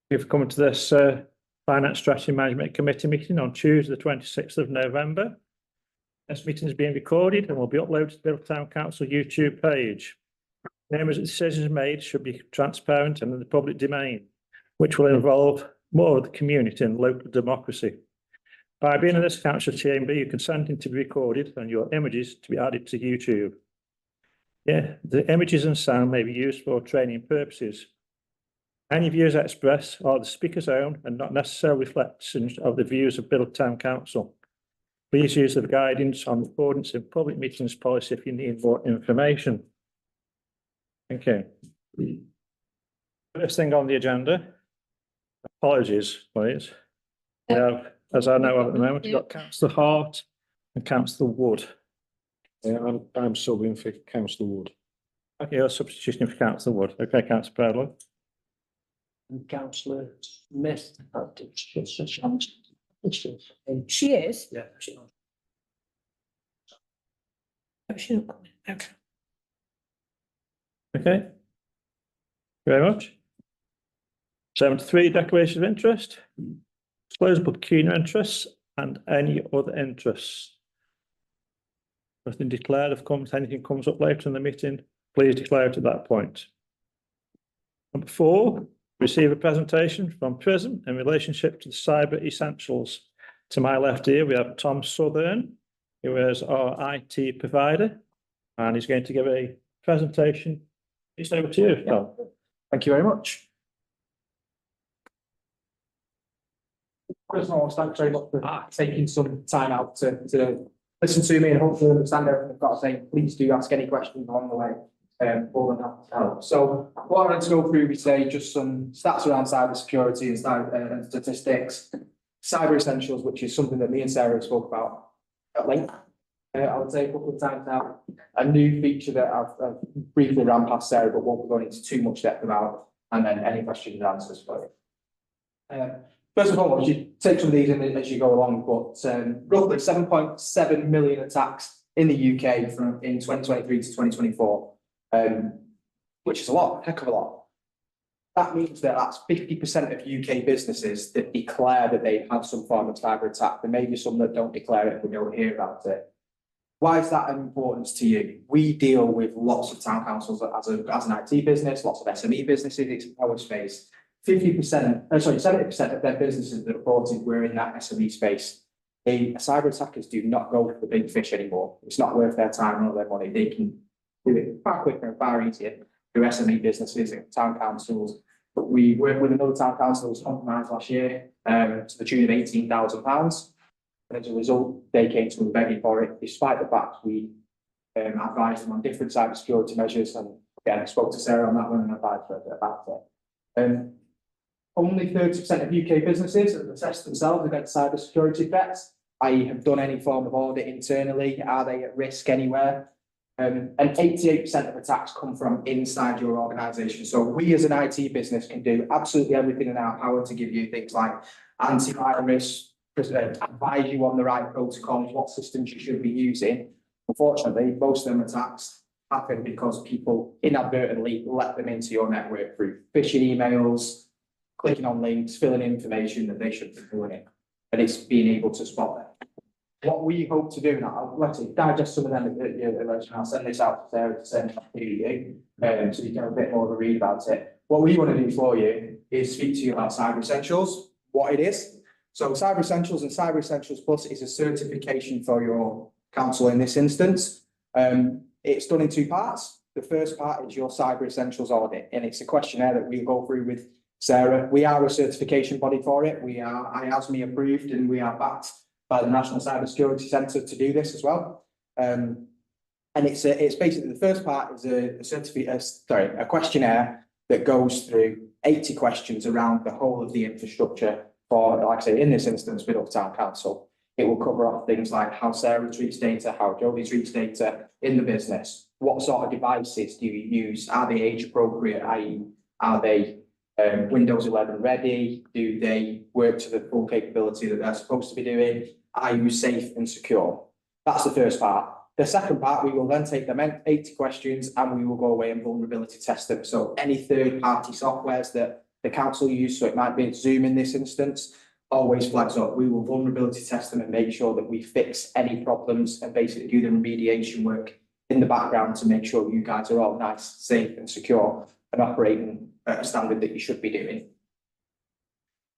We've come to this Finance Strategy Management Committee meeting on Tuesday, the 26th of November. This meeting is being recorded and will be uploaded to the Town Council YouTube page. Numerous decisions made should be transparent and in the public domain, which will involve more of the community and local democracy. By being in this council chamber, you consenting to be recorded and your images to be added to YouTube. Yeah, the images and sound may be used for training purposes. Any views expressed are the speaker's own and not necessarily reflections of the views of Biddulph Town Council. Please use the guidance on accordance in public meetings policy if you need more information. Thank you. First thing on the agenda, apologies, please. We have, as I know at the moment, we've got Councillor Hart and Councillor Wood. Yeah, I'm subbing for Councillor Wood. Okay, you're substituting for Councillor Wood. Okay, Councillor Bradley. And Councillor Smith. She is. Yeah, she is. Oh, she's not coming. Okay. Okay. Very much. 73, declaration of interest, disclosable pecuniary interests, and any other interests. Nothing declared. If anything comes up later in the meeting, please declare it at that point. Number 4, receive a presentation from Prism in relationship to the cyber essentials. To my left here, we have Tom Southern, who is our IT provider, and he's going to give a presentation. It's over to you, Tom. Thank you very much. First of all, thanks very much for taking some time out to listen to me and hopefully understand everything I've got to say. Please do ask any questions along the way. More than happy to help. So what I want to go through today, just some stats around cyber security and statistics, cyber essentials, which is something that me and Sarah spoke about at length. I would say a couple of times now, a new feature that I've briefly ran past Sarah, but won't go into too much depth about, and then any questions and answers for you. First of all, you take some of these in as you go along, but roughly 7.7 million attacks in the UK in 2023 to 2024, which is a lot, heck of a lot. That means that that's 50% of UK businesses that declare that they have some form of cyber attack. There may be some that don't declare it, and we don't hear about it. Why is that an importance to you? We deal with lots of town councils as an IT business, lots of SME businesses. It's our space. 70% of their businesses that reported were in that SME space. Cyber attackers do not go for the big fish anymore. It's not worth their time or their money. They can do it far quicker and far easier through SME businesses and town councils. But we worked with another town council that was compromised last year to the tune of £18,000. And as a result, they came to us begging for it, despite the fact we advised them on different cybersecurity measures. And again, I spoke to Sarah on that one and advised her about it. Only 30% of UK businesses have assessed themselves against cybersecurity threats, i.e. have done any form of audit internally. Are they at risk anywhere? And 88% of attacks come from inside your organisation. So we as an IT business can do absolutely everything in our power to give you things like antivirus, advise you on the right protocols, what systems you should be using. Unfortunately, most of them attacks happen because people inadvertently let them into your network through phishing emails, clicking on links, filling in information that they shouldn't be doing it, and it's being able to spot them. What we hope to do now, let's digest some of them and I'll send this out to Sarah to send to you, so you can have a bit more of a read about it. What we want to do for you is speak to you about Cyber Essentials, what it is. So Cyber Essentials and Cyber Essentials Plus is a certification for your council in this instance. It's done in 2 parts. The first part is your Cyber Essentials audit, and it's a questionnaire that we'll go through with Sarah. We are a certification body for it. We are IASME approved, and we are backed by the National Cyber Security Centre to do this as well. And it's basically, the first part is a questionnaire that goes through 80 questions around the whole of the infrastructure for, like I say, in this instance, Biddulph Town Council. It will cover off things like how Sarah treats data, how Jodie treats data in the business. What sort of devices do you use? Are they age appropriate? i.e. are they Windows 11 ready? Do they work to the full capability that they're supposed to be doing? Are you safe and secure? That's the first part. The second part, we will then take them 80 questions and we will go away and vulnerability test them. So any third-party softwares that the council use, so it might be Zoom in this instance, always flags up. We will vulnerability test them and make sure that we fix any problems and basically do the remediation work in the background to make sure you guys are all nice, safe and secure and operating at a standard that you should be doing.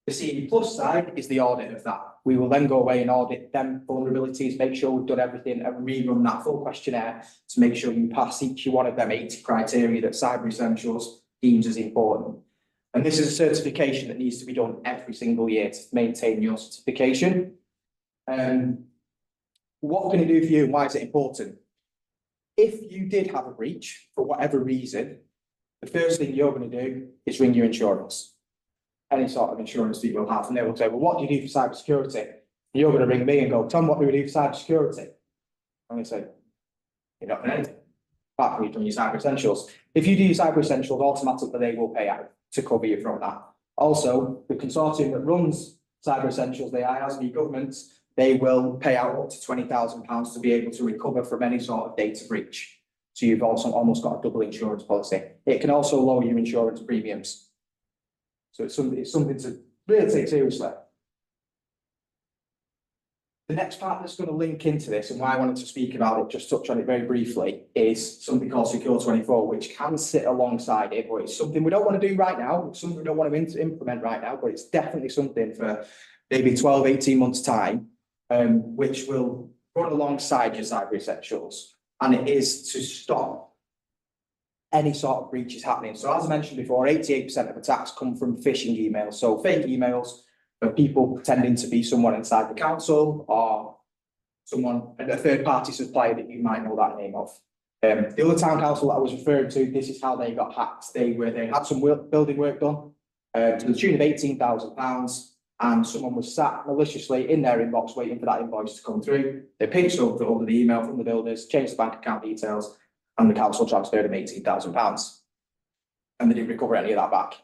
The CE plus side is the audit of that. We will then go away and audit them vulnerabilities, make sure we've done everything and rerun that full questionnaire to make sure you pass each one of them 80 criteria that Cyber Essentials deems as important. And this is a certification that needs to be done every single year to maintain your certification. What can it do for you and why is it important? If you did have a breach for whatever reason, the first thing you're going to do is ring your insurance. Any sort of insurance that you will have, and they will say, well, what do you do for cybersecurity? And you're going to ring me and go, Tom, what do we do for cybersecurity? I'm going to say, you're not doing anything, apart from you've done your Cyber Essentials. If you do your Cyber Essentials, automatically they will pay out to cover you from that. Also, the consortium that runs Cyber Essentials, the IASB governments, they will pay out up to £20,000 to be able to recover from any sort of data breach. So you've also almost got a double insurance policy. It can also lower your insurance premiums. So it's something to really take seriously. The next part that's going to link into this and why I wanted to speak about it, just touch on it very briefly, is something called Secure 24, which can sit alongside it, but it's something we don't want to do right now. It's something we don't want to implement right now, but it's definitely something for maybe 12, 18 months time, which will run alongside your Cyber Essentials. And it is to stop any sort of breaches happening. So as I mentioned before, 88% of attacks come from phishing emails. So fake emails of people pretending to be someone inside the council or someone, a third party supplier that you might know that name of. The other town council that I was referring to, this is how they got hacked. They had some building work done to the tune of £18,000, and someone was sat maliciously in their inbox waiting for that invoice to come through. They pinched up all the email from the builders, changed the bank account details, and the council transferred them £18,000. And they didn't recover any of that back.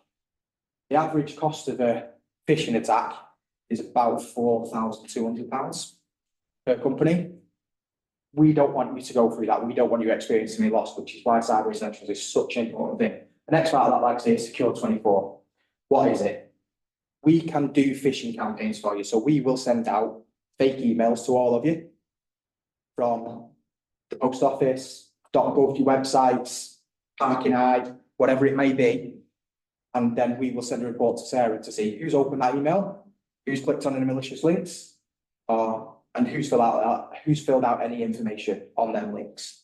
The average cost of a phishing attack is about £4,200 per company. We don't want you to go through that. We don't want you experiencing any loss, which is why Cyber Essentials is such an important thing. The next part of that, like I say, is Secure 24. What is it? We can do phishing campaigns for you. So we will send out fake emails to all of you from the post office, .gov websites, Parking Eye, whatever it may be. And then we will send a report to Sarah to see who's opened that email, who's clicked on any malicious links, and who's filled out any information on them links.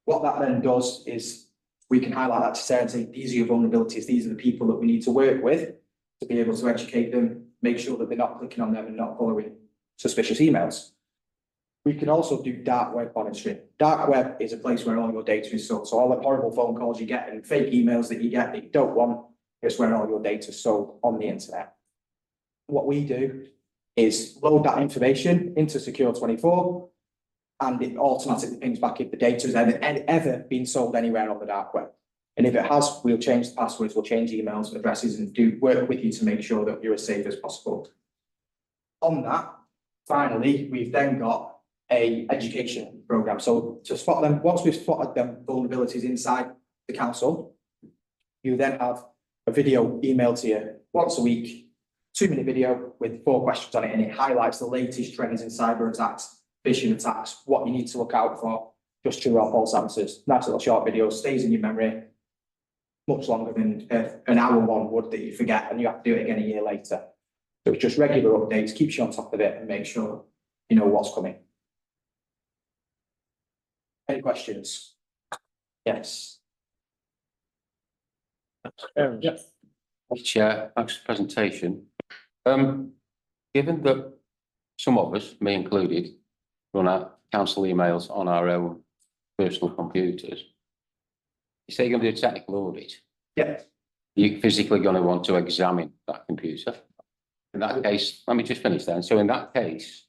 What that then does is we can highlight that to Sarah and say, these are your vulnerabilities, these are the people that we need to work with to be able to educate them, make sure that they're not clicking on them and not following suspicious emails. We can also do dark web monitoring. Dark web is a place where all your data is stored. So all the horrible phone calls you get and fake emails that you get that you don't want, it's where all your data is stored on the internet. What we do is load that information into Secure 24, and it automatically pings back if the data has ever been sold anywhere on the dark web. And if it has, we'll change the passwords, we'll change emails and addresses and do work with you to make sure that you're as safe as possible. On that, finally, we've then got an education program. So to spot them, once we've spotted them vulnerabilities inside the council, you then have a video emailed to you once a week, 2-minute video with 4 questions on it, and it highlights the latest trends in cyber attacks, phishing attacks, what you need to look out for, just true or false answers. Nice little short video, stays in your memory much longer than an hour one would that you forget and you have to do it again a year later. So it's just regular updates, keeps you on top of it and make sure you know what's coming. Any questions? Yes. Yes. Chair, thanks for the presentation. Given that some of us, me included, run our council emails on our own personal computers, you say you're going to do a technical audit. Yeah. You're physically going to want to examine that computer. In that case, let me just finish then. So in that case,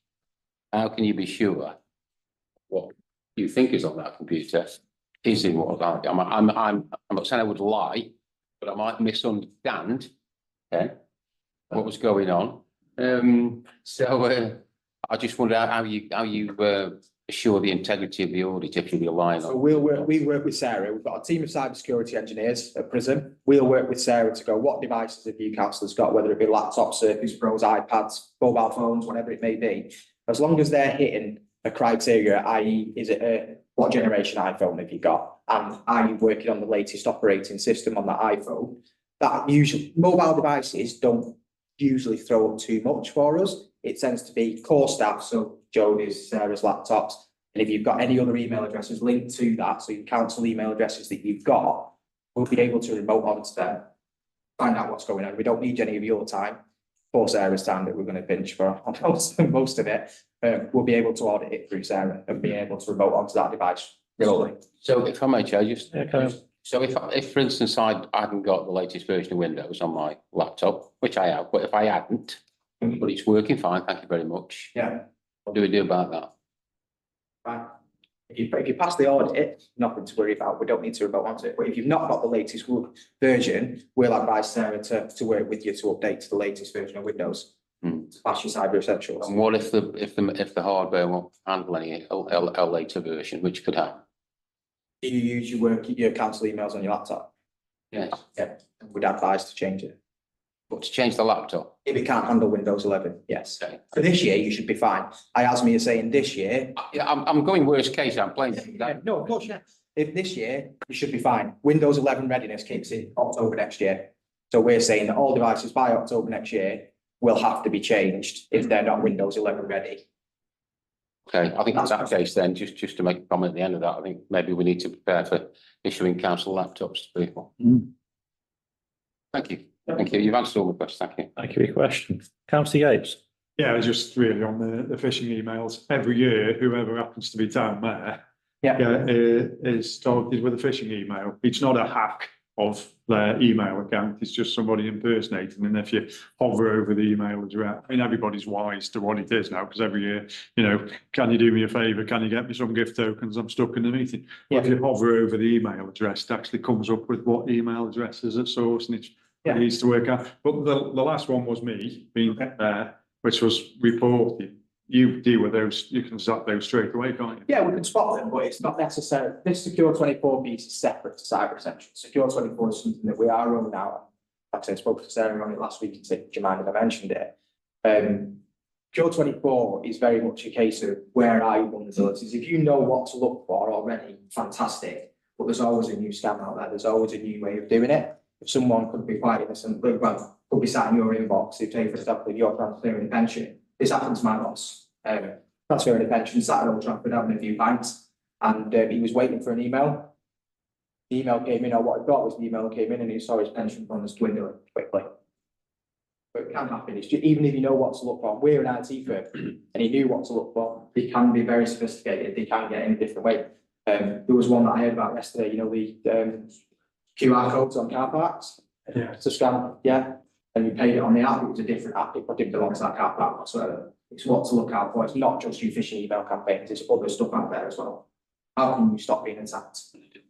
how can you be sure what you think is on that computer is in what I'm not saying I would lie, but I might misunderstand, okay, what was going on. I just wonder how you assure the integrity of the audit if you're relying So on? we work with Sarah. We've got a team of cybersecurity engineers at Prism. We'll work with Sarah to go, what devices have you councillors got, whether it be laptops, Surface Pros, iPads, mobile phones, whatever it may be. As long as they're hitting a criteria, i.e. is it what generation iPhone have you got? And are you working on the latest operating system on that iPhone? That usually, mobile devices don't usually throw up too much for us. It tends to be core staff, so Jodie's, Sarah's laptops. And if you've got any other email addresses linked to that, so your council email addresses that you've got, we'll be able to remote onto them, find out what's going on. We don't need any of your time, for Sarah's time that we're going to pinch for most of it. We'll be able to audit it through Sarah and be able to remote onto that device remotely. So if I may, Chair, just, Yeah, carry on. so if for instance, I hadn't got the latest version of Windows on my laptop, which I have, but if I hadn't, but it's working fine, thank you very much. Yeah. What do we do about that? Right. If you pass the audit, nothing to worry about. We don't need to remote onto it. But if you've not got the latest version, we'll advise Sarah to work with you to update to the latest version of Windows. To pass your cyber essentials. And what if the hardware won't handle any a later version, which could happen? Do you use your council emails on your laptop? Yes, Yeah, we'd advise to change it. but to change the laptop. If it can't handle Windows 11, yes. Okay. For this year, you should be fine. Ayasmi is saying this year. Yeah, I'm going worst case, I'm playing. No, of course, yeah. If this year, you should be fine. Windows 11 readiness kicks in October next year. So we're saying that all devices by October next year will have to be changed if they're not Windows 11 ready. Okay, I think in that case then, just to make a comment at the end of that, I think maybe we need to prepare for issuing council laptops to people. Thank you, thank you. You've answered all the questions, thank you. Thank you for your question. Councillor Yates. Yeah, just really on the phishing emails. Every year, whoever happens to be town mayor is targeted with a phishing email. It's not a hack of their email account. It's just somebody impersonating. And if you hover over the email address, I mean, everybody's wise to what it is now, because every year, you know, can you do me a favour? Can you get me some gift tokens? I'm stuck in the meeting. Yeah. If you hover over the email address, it actually comes up with what email address is at source, and it needs to work out. But the last one was me being which was reported. You deal with those, you can zap those straight away, can't you? Yeah, we can spot them, but it's not necessary. This Secure 24 piece is separate to Cyber Essentials. Secure 24 is something that we are rolling out. Like I said, I spoke to Sarah on it last week and said, do you mind if I mentioned it? Secure 24 is very much a case of where are your vulnerabilities. If you know what to look for already, fantastic. But there's always a new scam out there. There's always a new way of doing it. If someone could be quite innocent, well, could be sat in your inbox, if say, for example, if you're transferring a pension, this happened to my boss. Transferring a pension, sat at Old Trafford having a few pints, and he was waiting for an email. The email came in, or what I thought was the email came in, and he saw his pension fund was dwindling quickly. But it can happen. It's just, even if you know what to look for, we're an IT firm, and he knew what to look for. They can be very sophisticated. They can get in a different way. There was one that I heard about yesterday. You know, the QR codes on car parks. Yeah. To scan, and you paid it on the app. It was a different app. It didn't belong to that car park whatsoever. It's what to look out for. It's not just your phishing email campaigns. It's other stuff out there as well. How can you stop being attacked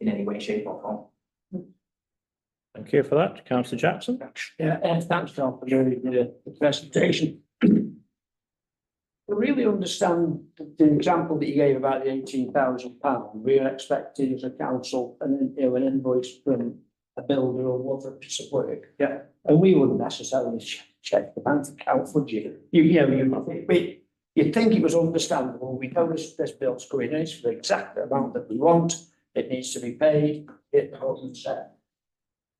in any way, shape, or form? Thank you for that. Councillor Jackson. Yeah, thanks, Tom, for the presentation. I really understand the example that you gave about the £18,000. We are expecting as a council an invoice from a builder or whatever piece of work. Yeah. And we wouldn't necessarily check the bank account, would you? You'd think it was understandable. We know this bill's going in, it's for the exact amount that we want. It needs to be paid. It wasn't set.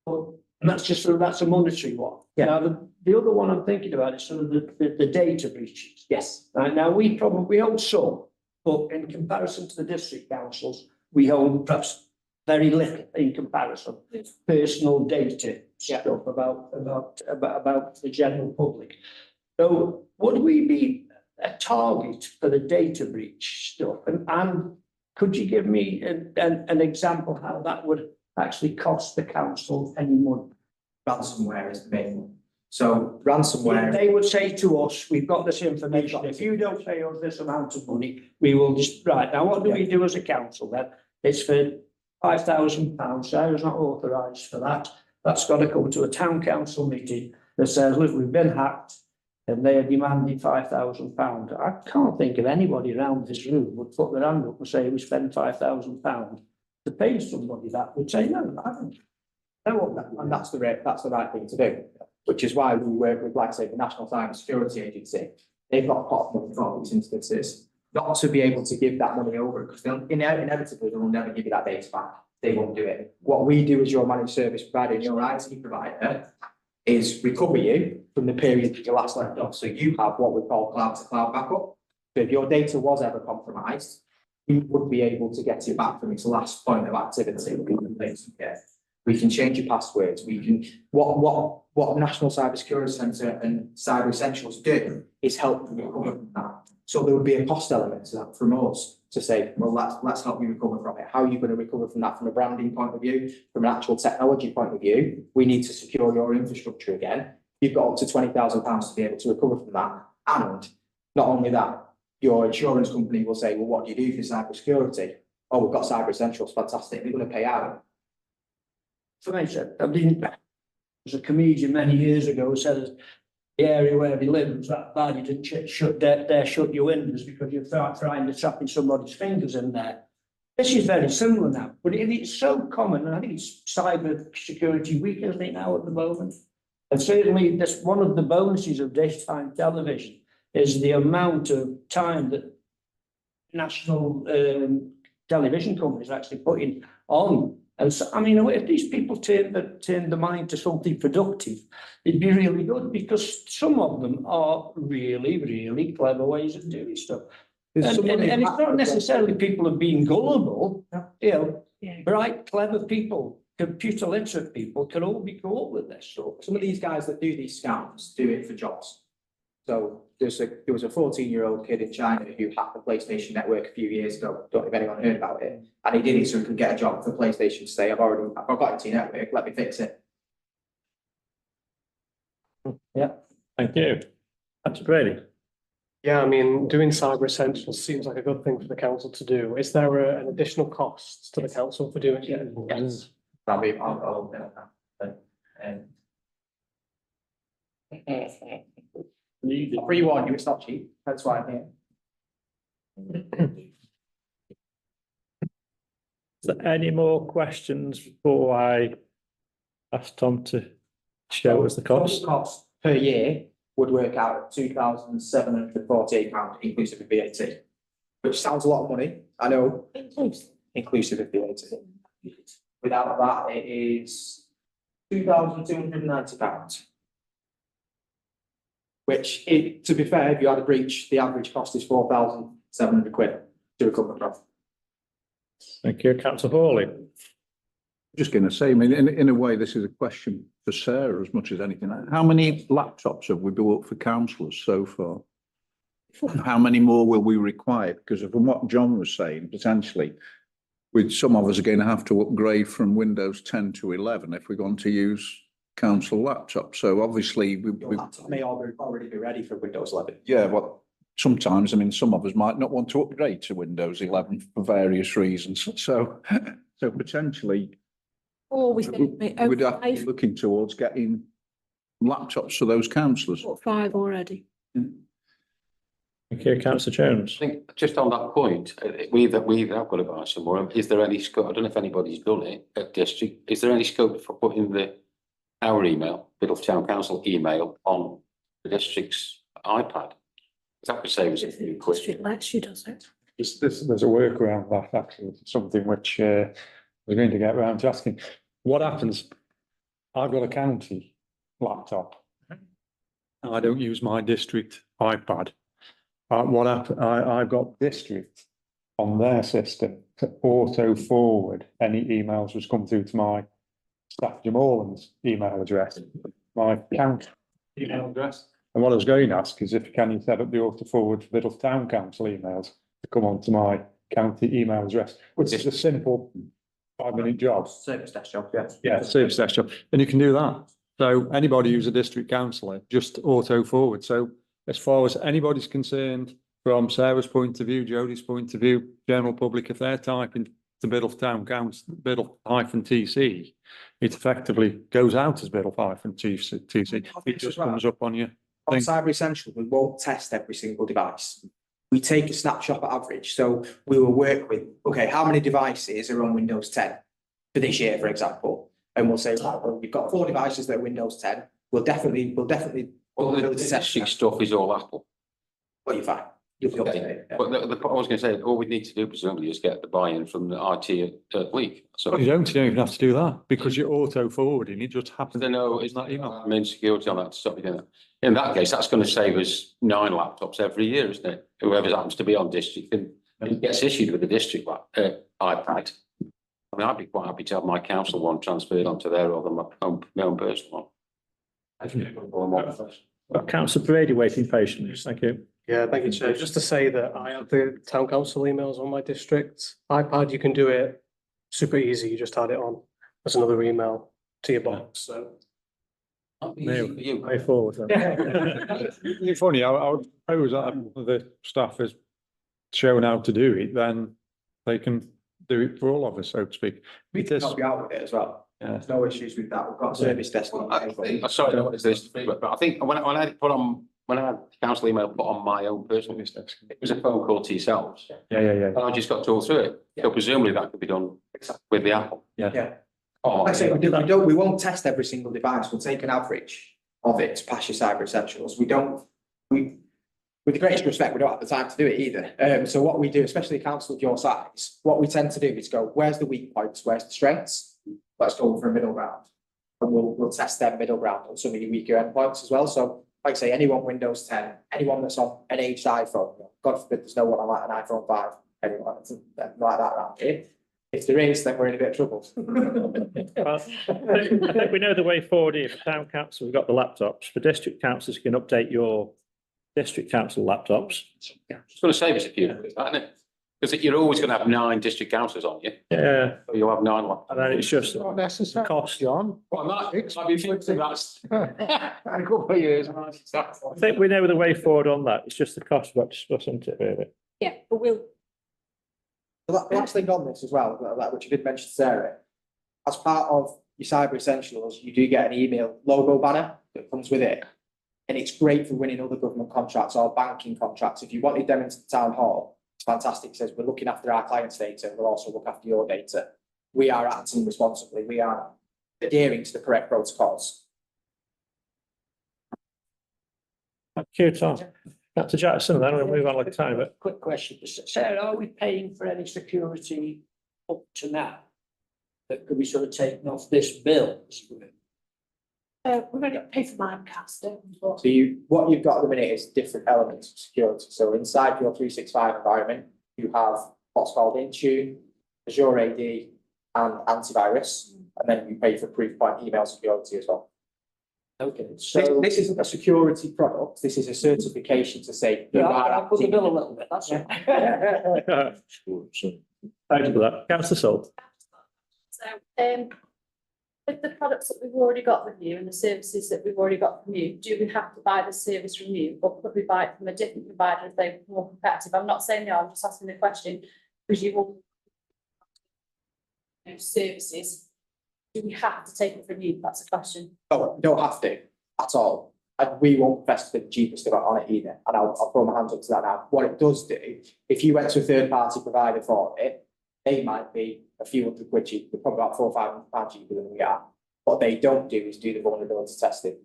But that's a monetary one. Yeah. Now the other one I'm thinking about is sort of the data breaches. Yes. Right now we own some, but in comparison to the district councils, we own perhaps very little in comparison. It's personal data stuff about the general public. So would we be a target for the data breach stuff? And could you give me an example how that would actually cost the council any money? Ransomware is the main one. So ransomware. They would say to us, we've got this information. If you don't pay us this amount of money, we will just, right, now what do we do as a council then? It's for £5,000. Sarah's not authorised for that. That's got to come to a town council meeting that says, look, we've been hacked. and they are demanding £5,000. I can't think of anybody around this room would put their hand up and say we spend £5,000 to pay somebody that would say, no, I don't. No, and that's the right thing to do, which is why we work with, like I say, the National Cyber Security Agency. They've got a pot of money for these instances, not to be able to give that money over, because they'll inevitably they'll never give you that data back. They won't do it. What we do as your managed service provider and your IT provider is recover you from the period that you last left off. So you have what we call cloud to cloud backup. So if your data was ever compromised, we would be able to get you back from its last point of activity. We can change your passwords. We can, what National Cyber Security Centre and Cyber Essentials do is help you recover from that. So there would be a cost element to that from us to say, well, let's help you recover from it. How are you going to recover from that from a branding point of view, from an actual technology point of view? We need to secure your infrastructure again. You've got up to £20,000 to be able to recover from that. And not only that, your insurance company will say, well, what do you do for cyber security? Oh, we've got Cyber Essentials, fantastic. They're going to pay out. For me, I mean, there was a comedian many years ago who said the area where he lived was that bad, you didn't shut your windows because you're trying to trapping somebody's fingers in there. This is very similar now, but it's so common, and I think it's Cyber Security Week, isn't it, now at the moment? And certainly that's one of the bonuses of daytime television is the amount of time that national television companies are actually putting on. And so, I mean, if these people turn the mind to something productive, it'd be really good, because some of them are really, really clever ways of doing stuff. And it's not necessarily people of being gullible, you know, bright, clever people, computer literate people can all be caught with this. So some of these guys that do these scams do it for jobs. So there was a 14-year-old kid in China who hacked the PlayStation network a few years ago. Don't know if anyone heard about it. And he did it so he could get a job for PlayStation to say, I've got it to your network, let me fix it. yeah. Thank you. That's Brady. Yeah, I mean, doing Cyber Essentials seems like a good thing for the council to do. Is there an additional cost to the council for doing it? Yes. That'll be, I'll pre-warn you, it's not cheap. That's why I'm here. Is there any more questions before I ask Tom to show us the cost? Total cost per year would work out at £2,748, inclusive of VAT, which sounds a lot of money. I know, inclusive of VAT. Without that, it is £2,290. Which, to be fair, if you had a breach, the average cost is £4,700 to recover from. Thank you, Councillor Hawley. Just going to say, I mean, in a way, this is a question for Sarah as much as anything. How many laptops have we bought for councillors so far? How many more will we require? Because from what John was saying, potentially, with some of us are going to have to upgrade from Windows 10 to 11 if we're going to use council laptops. So obviously, Your laptop may already be ready for Windows 11. yeah, but sometimes, I mean, some of us might not want to upgrade to Windows 11 for various reasons. So potentially, Always think we'd have to be looking towards getting laptops for those councillors. 5 already. Thank you, Councillor Jones. I think just on that point, we have got to buy some more. Is there any scope? I don't know if anybody's done it at district. Is there any scope for putting our email, Biddulph Town Council email, on the district's iPad? That would save us a few quid. District lets you, does it? There's a workaround that actually, something which we're going to get around to asking. What happens? I've got a county laptop. I don't use my district iPad. I've got district on their system to auto forward any emails which come through to my staff Jamoran's email address, my county email address. And what I was going to ask is can you set up the auto forward for Biddulph Town Council emails to come onto my county email address, which is a simple 5-minute job. Service desk job, yeah. Yeah, service desk job. And you can do that. So anybody who's a district councillor, just auto forward. So as far as anybody's concerned, from Sarah's point of view, Jodie's point of view, general public, if they're typing to Biddulph Town Council, Biddulph-TC, it effectively goes out as Biddulph-TC. It just comes up on your On Cyber Essentials, we won't test every single device. We take a snapshot at average, so we will work with, okay, how many devices are on Windows 10 for this year, for example? And we'll say, right, well, we've got 4 devices that are Windows 10, we'll definitely. Well, the district stuff is all Apple. Well, you're fine. You'll be up to date, yeah. But I was going to say, all we need to do presumably is get the buy-in from the IT at League. So You don't even have to do that because you're auto forwarding. It just happens. I know, Isn't that email? I mean, security on that to stop you doing that. In that case, that's going to save us 9 laptops every year, isn't it? Whoever happens to be on district and gets issued with a district iPad. I mean, I'd be quite happy to have my council one transferred onto there rather than my own personal one. Councillor Brady waiting patiently. Thank you. Yeah, thank you, Chair. Just to say that I have the town council emails on my district iPad. You can do it super easy. You just add it on as another email to your box. So Way forward. It's funny, I would propose that if the staff has shown how to do it, then they can do it for all of us, so to speak. We can help you out with it as well. Yeah. There's no issues with that. We've got a service desk. Sorry, what is this? But I think when I had it put on, when I had council email put on my own personal business, it was a phone call to yourselves. Yeah. And I just got to all through it. So presumably that could be done with the Apple. Yeah. Oh, Like I say, we won't test every single device. We'll take an average of it to pass your Cyber Essentials. With the greatest respect, we don't have the time to do it either. So what we do, especially a council of your size, what we tend to do is go, where's the weak points? Where's the strengths? Let's go for a middle ground. And we'll test their middle ground on some of the weaker endpoints as well. So like I say, anyone Windows 10, anyone that's on an aged iPhone, God forbid there's no one on like an iPhone 5, anyone like that around here. If there is, then we're in a bit of trouble. I think we know the way forward here. For town council, we've got the laptops. For district councils, you can update your district council laptops. It's going to save us a few, isn't it? Because you're always going to have 9 district councillors on you. Yeah, So you'll have 9 laptops. and then it's just Not necessary. cost. John. Well, might be fixing that. A couple of years. I think we know the way forward on that. It's just the cost we've got to discuss, isn't it, really? Yeah, but we'll, The last thing on this as well, which you did mention, Sarah, as part of your Cyber Essentials, you do get an email logo banner that comes with it. And it's great for winning other government contracts or banking contracts. If you wanted them into the town hall, it's fantastic. It says we're looking after our clients' data, we'll also look after your data. We are acting responsibly, we are adhering to the correct protocols. Thank you, Tom. Dr. Jackson, then we'll move on like time, but Quick question, Sarah, are we paying for any security up to now? That could be sort of taken off this bill? we've only got to pay for Mimecast, don't we? So what you've got at the minute is different elements of security. So inside your 365 environment, you have what's called Intune, Azure AD, and antivirus, and then you pay for Proofpoint email security as well. Okay, so. This isn't a security product. This is a certification to say you Yeah, are I'll put the acting. bill a little bit, that's all. thank you for that. Councillor Salt. So, with the products that we've already got with you and the services that we've already got from you, do we have to buy the service from you, or could we buy it from a different provider if they're more competitive? I'm not saying no, I'm just asking the question, because you will services, do we have to take it from you? That's a question. No, you don't have to at all. And we won't invest the cheapest amount on it either. And I'll throw my hands up to that now. What it does do, if you went to a third party provider for it, they might be a few hundred quid cheaper, probably about £400 or £500 cheaper than we are. What they don't do is do the vulnerability testing.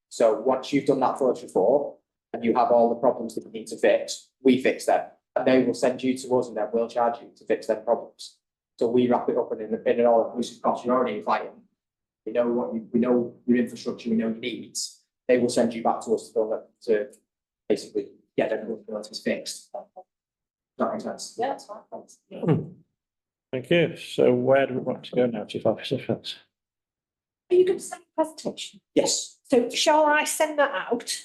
So once you've done that for us before, and you have all the problems that you need to fix, we fix them. And they will send you to us and then we'll charge you to fix them problems. So we wrap it up in an all-inclusive cost. You're already a client. We know we know your infrastructure, we know your needs. They will send you back to us to build up to basically get them vulnerabilities fixed. Does that make sense? Yeah, that's fine. Thanks. Thank you. So where do we want to go now, Chief Officer Phillips? Are you going to send a presentation? Yes. So shall I send that out?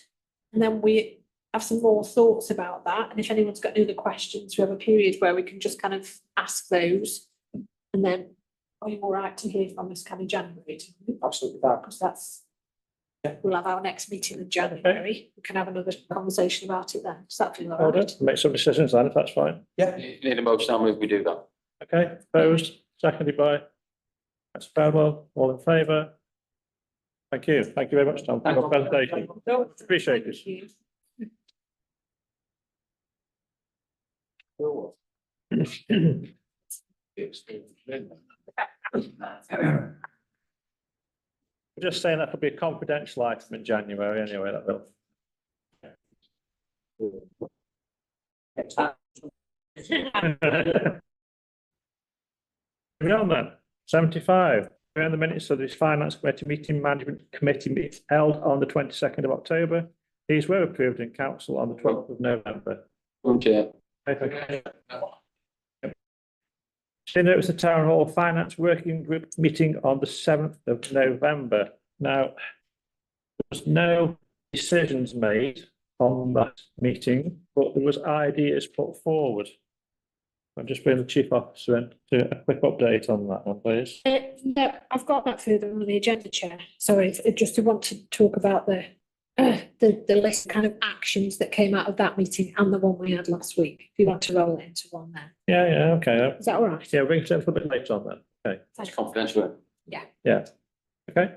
And then we have some more thoughts about that. And if anyone's got any other questions, we have a period where we can just kind of ask those. And then are you all right to hear from us kind of January? Absolutely fine. Because that's, we'll have our next meeting in January. We can have another conversation about it then. Does that feel all Order, right? make some decisions then, if that's fine. Yeah. Need a motion, I'll move we do that. Okay, opposed, seconded by. That's Farewell, all in favour. Thank you. Thank you very much, Tom, for your presentation. Appreciate it. Just saying that could be a confidential item in January anyway, that will. Beyond that, 75, we're in the minutes of this finance committee meeting, management committee meeting held on the 22nd of October. These were approved in council on the 12th of November. Okay. Then there was the town hall finance working group meeting on the 7th of November. Now, there was no decisions made on that meeting, but there was ideas put forward. I'm just bringing the chief officer in to a quick update on that one, please. No, I've got that further on the agenda, Chair. Sorry, just to want to talk about the list of kind of actions that came out of that meeting and the one we had last week. If you want to roll it into one there. Yeah, okay. Is that all right? Yeah, bring it in for a bit later on then. Okay. Thank It's confidential. Yeah. Okay.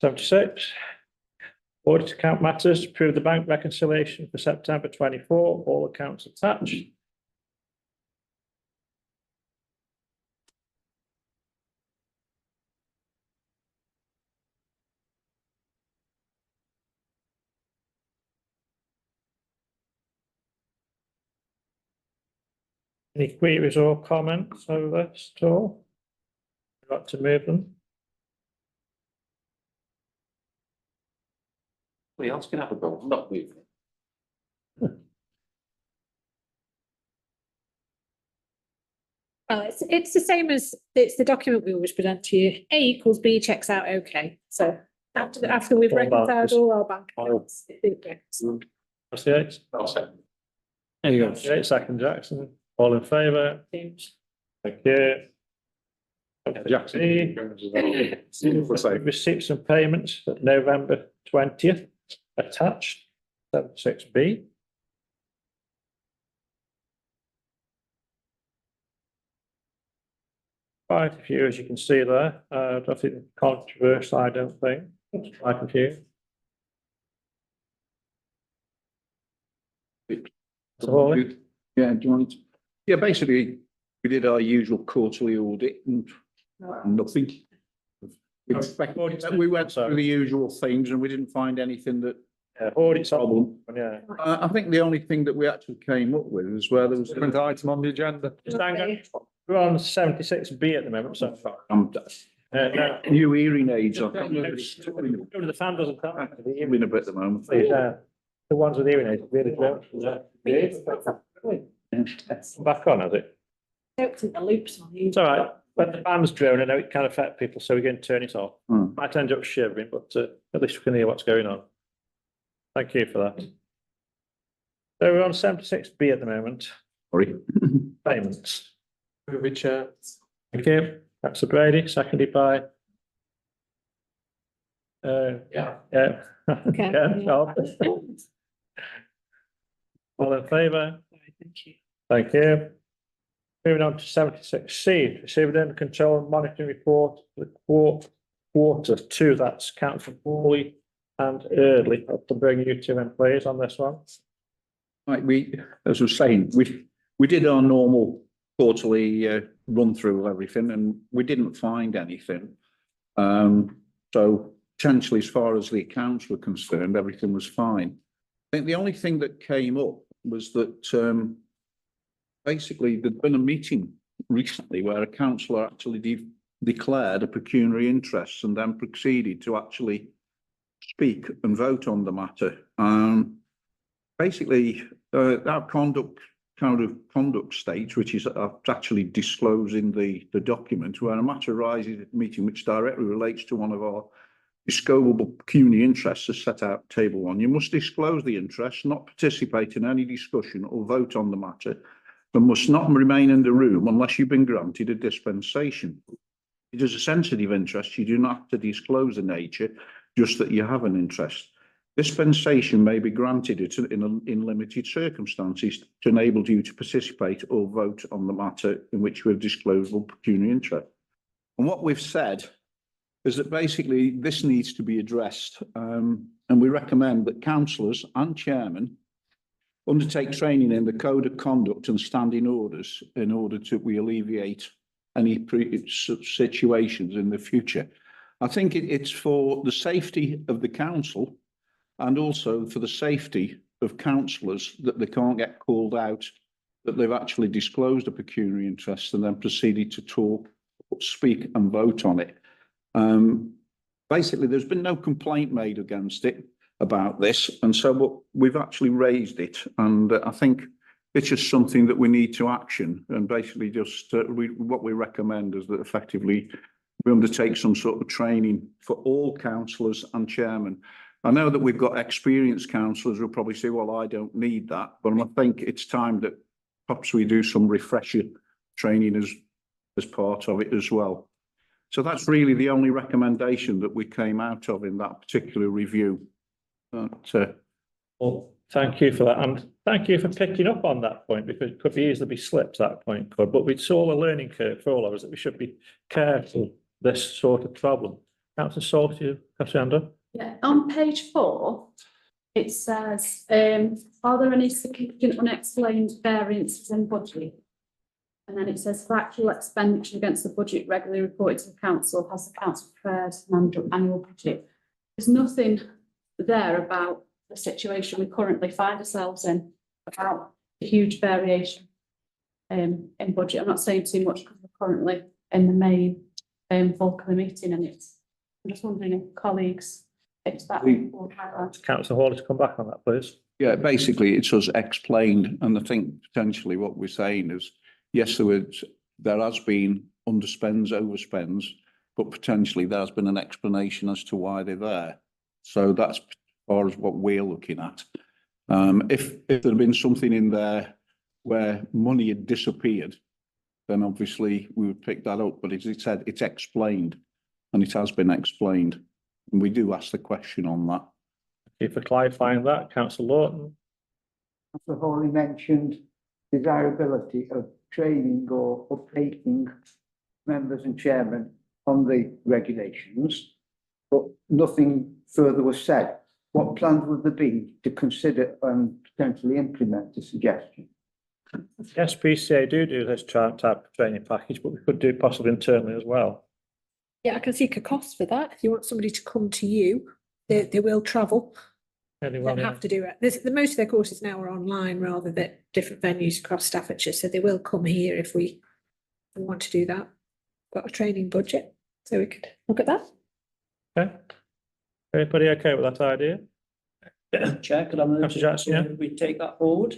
76. Audit account matters, approve the bank reconciliation for September 24, all accounts attached. Any queries or comments over this at all? Would you like to move them? Somebody else can have a go, I'm not moving. Well, it's the same as, it's the document we always present to you. A equals B checks out okay. So after we've All reconciled balances. all our bank accounts, it works. That's the eight. There you go. 8 second, Jackson. All in favour? Thank you. Jackson. Receipts and payments at November 20th attached, 76B. Quite a few, as you can see there. Nothing controversial, I don't think. Quite a few. So, Yeah, do you want? Yeah, basically, we did our usual quarterly audit and nothing. We went through the usual things and we didn't find anything that audits problem. Yeah. I think the only thing that we actually came up with is where there was. Different item on the agenda. Just hang on. We're on 76B at the moment, so. No. New hearing aids. The fan doesn't come. In a bit at the moment. Please, the ones with hearing aids, really don't. Back on, has it? Don't think the loops on you. It's all right. When the fan's drone, I know it can affect people, so we're going to turn it off. Might end up shivering, but at least we can hear what's going on. Thank you for that. So we're on 76B at the moment. Sorry. Payments. Move it, Chair. Thank you. That's Brady, seconded by. Yeah. Yeah. Okay. Yeah, Rob. All in favour? Thank you. Thank you. Moving on to 76C, received under control and monitoring report for the quarter two, that's Councillor Foley and Eardley. I'll bring you two in, please, on this one. Like as I was saying, we did our normal quarterly run through of everything and we didn't find anything. So potentially, as far as the accounts were concerned, everything was fine. I think the only thing that came up was that basically there'd been a meeting recently where a councillor actually declared a pecuniary interest and then proceeded to actually speak and vote on the matter. Basically, our conduct states, which is actually disclosed in the document, where a matter arises at a meeting which directly relates to one of our discoverable pecuniary interests as set out table 1. You must disclose the interest, not participate in any discussion or vote on the matter, and must not remain in the room unless you've been granted a dispensation. It is a sensitive interest. You do not have to disclose the nature, just that you have an interest. Dispensation may be granted in limited circumstances to enable you to participate or vote on the matter in which we have disclosable pecuniary interest. And what we've said is that basically this needs to be addressed. And we recommend that councillors and chairmen undertake training in the code of conduct and standing orders in order to we alleviate any situations in the future. I think it's for the safety of the council and also for the safety of councillors that they can't get called out, that they've actually disclosed a pecuniary interest and then proceeded to talk, speak and vote on it. Basically, there's been no complaint made against it about this. And so we've actually raised it. And I think it's just something that we need to action. And basically just what we recommend is that effectively we undertake some sort of training for all councillors and chairmen. I know that we've got experienced councillors who'll probably say, well, I don't need that. But I think it's time that perhaps we do some refresher training as part of it as well. So that's really the only recommendation that we came out of in that particular review. Well, thank you for that, and thank you for picking up on that point, because it could be easily be slipped, that point could, but it's all a learning curve for all of us that we should be careful of this sort of problem. Councillor Salty, Cassandra? Yeah, on page 4, it says, are there any significant unexplained variances in budget? And then it says, for actual expenditure against the budget regularly reported to the council, has the council prepared an annual budget? There's nothing there about the situation we currently find ourselves in, about a huge variation in budget. I'm not saying too much because we're currently in the main bulk of the meeting, and I'm just wondering if colleagues, it's that. Councillor Hawley to come back on that, please. Yeah, basically it's us explained, and I think potentially what we're saying is, yes, there has been underspends, overspends, but potentially there has been an explanation as to why they're there. So that's as far as what we're looking at. If there had been something in there where money had disappeared, then obviously we would pick that up. But as it said, it's explained, and it has been explained. And we do ask the question on that. Thank you for clarifying that. Councillor Lawton? Councillor Hawley mentioned desirability of training or updating members and chairmen on the regulations, but nothing further was said. What plans would there be to consider and potentially implement the suggestion? Yes, PCA do this type of training package, but we could do possibly internally as well. Yeah, I can see a cost for that. If you want somebody to come to you, they will travel. They don't have to do it. The most of their courses now are online rather than different venues across Staffordshire, so they will come here if we want to do that. Got a training budget, so we could look at that. Okay. Everybody okay with that idea? Chair, could I move? Councillor Jackson, yeah. We take that forward?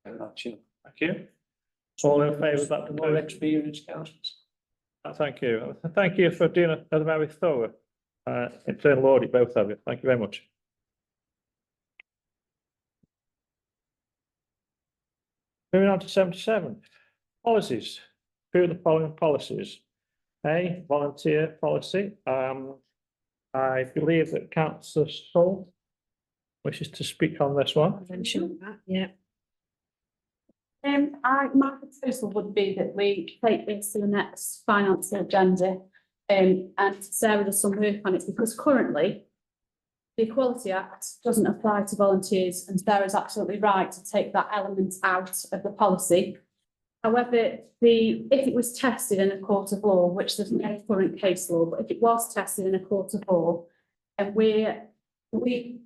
Thank you. All in favour of that? More experienced councillors. Thank you. Thank you for doing a very thorough internal audit, both of you. Thank you very much. Moving on to 77. Policies. Who are the following policies? A, volunteer policy. I believe that Councillor Salt wishes to speak on this one. Mention that, yeah. My proposal would be that we take this to the next financial agenda, and Sarah does some work on it, because currently the Equality Act doesn't apply to volunteers, and Sarah's absolutely right to take that element out of the policy. However, if it was tested in a court of law, which there's no current case law, but if it was tested in a court of law, and we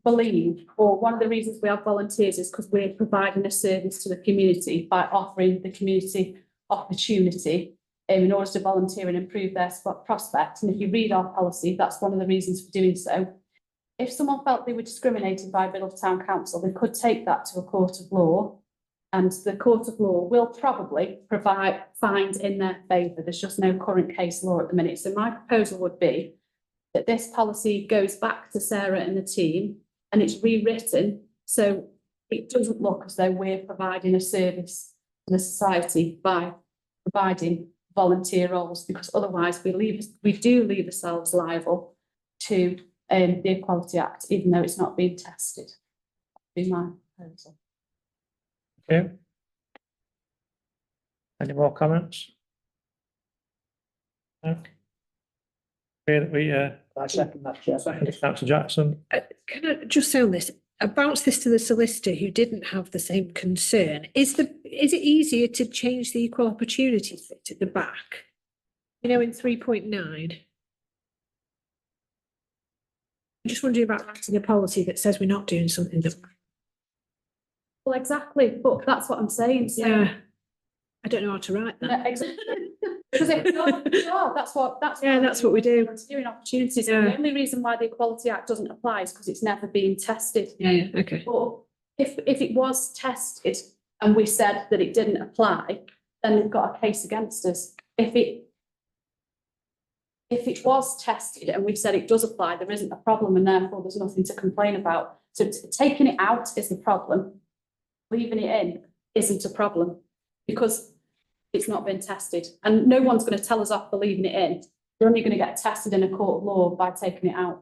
believe, or one of the reasons we have volunteers is because we're providing a service to the community by offering the community opportunity in order to volunteer and improve their prospects. And if you read our policy, that's one of the reasons for doing so. If someone felt they were discriminated by Biddulph Town Council, they could take that to a court of law, and the court of law will probably provide fines in their favour. There's just no current case law at the minute. So my proposal would be that this policy goes back to Sarah and the team, and it's rewritten so it doesn't look as though we're providing a service to the society by providing volunteer roles, because otherwise we do leave ourselves liable to the Equality Act, even though it's not being tested. That'd be my proposal. Okay. Any more comments? No. I second that, Chair. Councillor Jackson. Can I just say on this, I bounced this to the solicitor who didn't have the same concern. Is it easier to change the equal opportunities bit at the back? You know, in 3.9. I'm just wondering about writing a policy that says we're not doing something that. Well, exactly, but that's what I'm saying, so. Yeah. I don't know how to write that. Yeah, exactly. Because if that's what we do. Doing opportunities. Yeah. The only reason why the Equality Act doesn't apply is because it's never been tested. Yeah, okay. But if it was tested and we said that it didn't apply, then they've got a case against us. If it was tested and we said it does apply, there isn't a problem and therefore there's nothing to complain about. So taking it out is the problem. Leaving it in isn't a problem because it's not been tested and no one's going to tell us off for leaving it in. We're only going to get tested in a court of law by taking it out.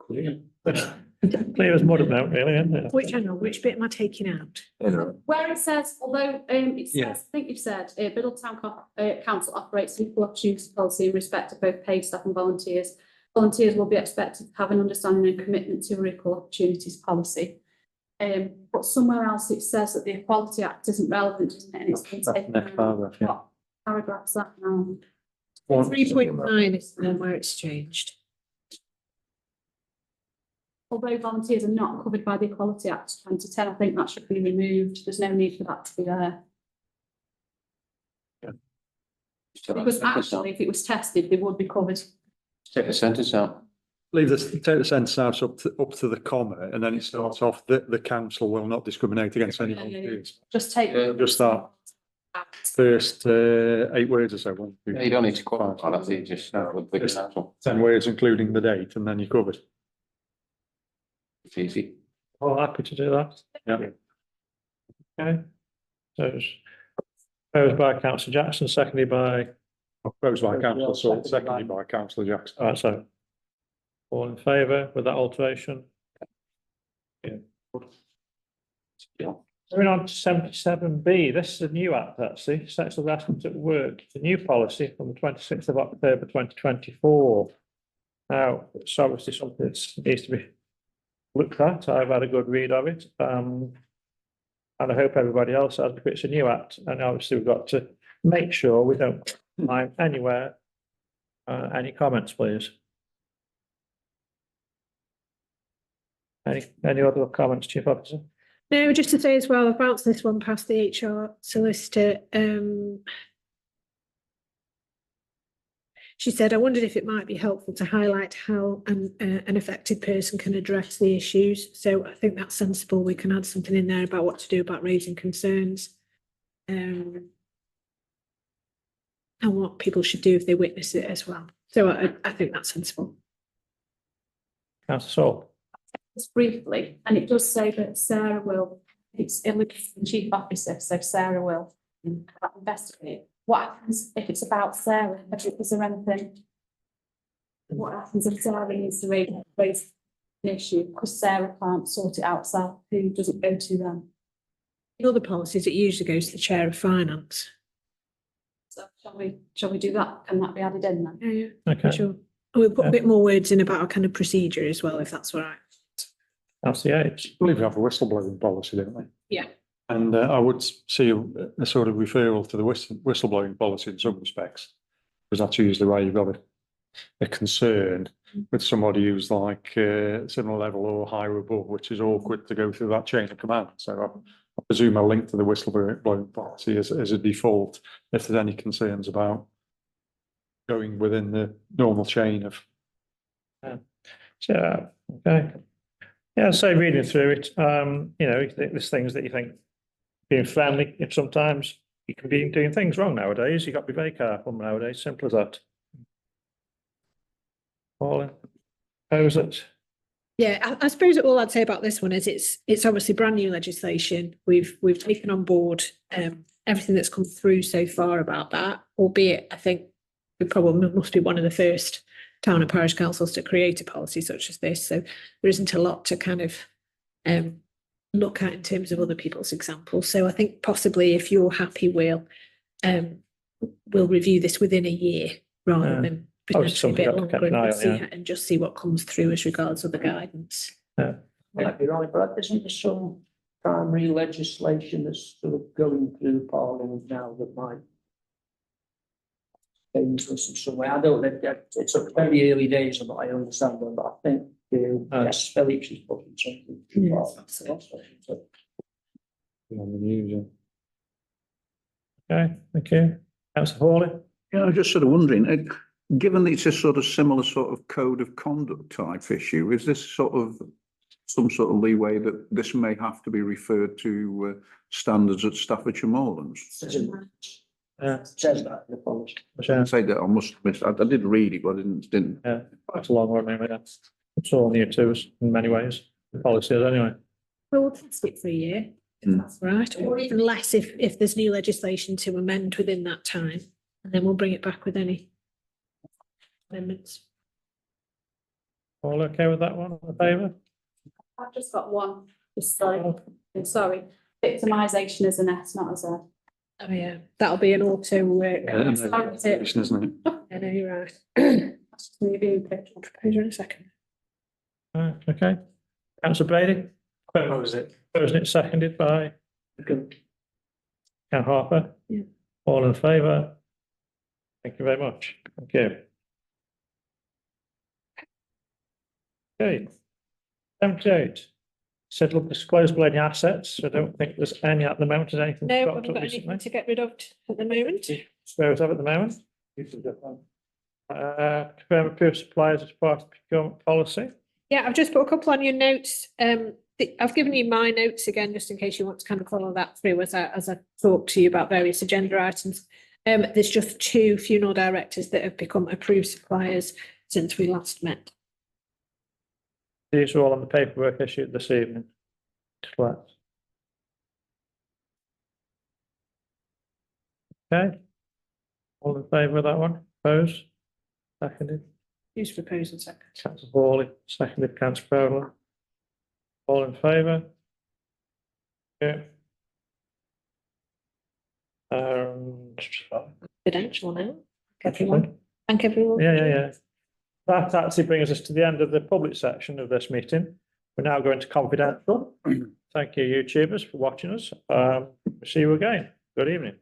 Clear as mud now, really, isn't it? Which bit am I taking out? Where it says, although it says, Yeah. I think you've said, Biddletown Council operates an equal opportunities policy in respect of both paid staff and volunteers. Volunteers will be expected to have an understanding and commitment to an equal opportunities policy. But somewhere else it says that the Equality Act isn't relevant, isn't it? And it's been taken Next out. paragraph, yeah. What paragraph's that now? 3.9 is the one where it's changed. Although volunteers are not covered by the Equality Act 2010, I think that should be removed. There's no need for that to be there. Because actually, if it was tested, they would be covered. Take the sentence out. Take the sentence out up to the comma, and then it starts off that the council will not discriminate against any volunteers. Just take. Just that first 8 words or so. 1, 2, You don't need to qualify that, you just with the council. 10 words, including the date, and then you're covered. It's easy. All happy to do that. Yeah. Okay. So it's proposed by councillor Jackson, seconded by, Proposed by councillor Salt, seconded by councillor Jackson. all right, so all in favour with that alteration? Yeah. Moving on to 77B, this is a new act actually, sex harassment at work, it's a new policy from the 26th of October 2024. Now, it's obviously something that needs to be looked at. I've had a good read of it, and I hope everybody else has, because it's a new act, and obviously we've got to make sure we don't find anywhere. Any comments, please? Any other comments, Chief Officer? No, just to say as well, I've bounced this one past the HR solicitor. She said, I wondered if it might be helpful to highlight how an affected person can address the issues. So I think that's sensible. We can add something in there about what to do about raising concerns. And what people should do if they witness it as well. So I think that's sensible. Councillor Saul. Just briefly, and it does say that Sarah will, it's the Chief Officer, so Sarah will investigate. What happens if it's about Sarah? Is there anything? What happens if Sarah needs to raise an issue because Sarah can't sort it out herself? Who does it go to then? In other policies, it usually goes to the Chair of Finance. So shall we do that? Can that be added in then? Yeah, Okay. sure. And we'll put a bit more words in about a kind of procedure as well, if that's all right. Councillor Yates. I believe we have a whistleblowing policy, don't we? Yeah. And I would see a sort of referral to the whistleblowing policy in some respects, because that's usually where you've got a concern with somebody who's like similar level or higher above, which is awkward to go through that chain of command. So I presume a link to the whistleblowing policy as a default if there's any concerns about going within the normal chain of. So, okay. Yeah, so reading through it, you know, there's things that you think being friendly, if sometimes you can be doing things wrong nowadays. You've got to be very careful nowadays, simple as that. Pauline, how's it? Yeah, I suppose all I'd say about this one is it's obviously brand new legislation. We've taken on board everything that's come through so far about that, albeit I think we probably must be one of the first town and parish councils to create a policy such as this. So there isn't a lot to kind of look at in terms of other people's examples. So I think possibly if you're happy, we'll we'll review this within a year rather Yeah. than Obviously potentially a something bit we've got to keep longer an eye and on, see, yeah. and just see what comes through as regards other guidance. Might be right, but isn't there some primary legislation that's sort of going through Parliament now that might change this in some way? I don't know, it's a very early days of what I understand, but I think, yes, Phillips is putting something. through Yeah. Parliament. So, On the news, Okay, thank you. Councillor Hawley? Yeah, I was just sort of wondering, given that it's a sort of similar sort of code of conduct type issue, is this sort of some sort of leeway that this may have to be referred to standards at Staffordshire Moorlands? says it- Yeah. says that in the policy. I say that I must admit, I did read it, but I didn't. Yeah, quite a long one, anyway. It's all new to us in many ways, the policies anyway. Well, we'll test it for a year, if Mm. that's right, or even less if there's new legislation to amend within that time. And then we'll bring it back with any amendments. All okay with that one, in favour? I've just got one, just sorry, victimisation is an S, not as a. Oh, yeah, that'll be an auto work. isn't it? I know you're right. Maybe a picture. Proposer in a second. Okay. Councillor Brady? Propose it. Proposing it, seconded by Ken Harper? Yeah. All in favour? Thank you very much. Thank you. Okay. 78. Settle disclosable any assets. I don't think there's any at the moment. Is anything? No, cropped haven't up got recently? anything to get rid of at the moment. Spare us have at the moment. Confirm approved suppliers as part of procurement policy. Yeah, I've just put a couple on your notes. I've given you my notes again, just in case you want to kind of follow that through as I talk to you about various agenda items. There's just 2 funeral directors that have become approved suppliers since we last met. These are all on the paperwork issued this evening. Okay. All in favour of that one? Opposed? Seconded. Who's proposing second? Councillor Hawley, seconded Councillor Fowler. All in favour? Yeah. Confidential now. Everyone. Thank everyone. Yeah. That actually brings us to the end of the public section of this meeting. We're now going to confidential. Thank you, YouTubers, for watching us. See you again. Good evening.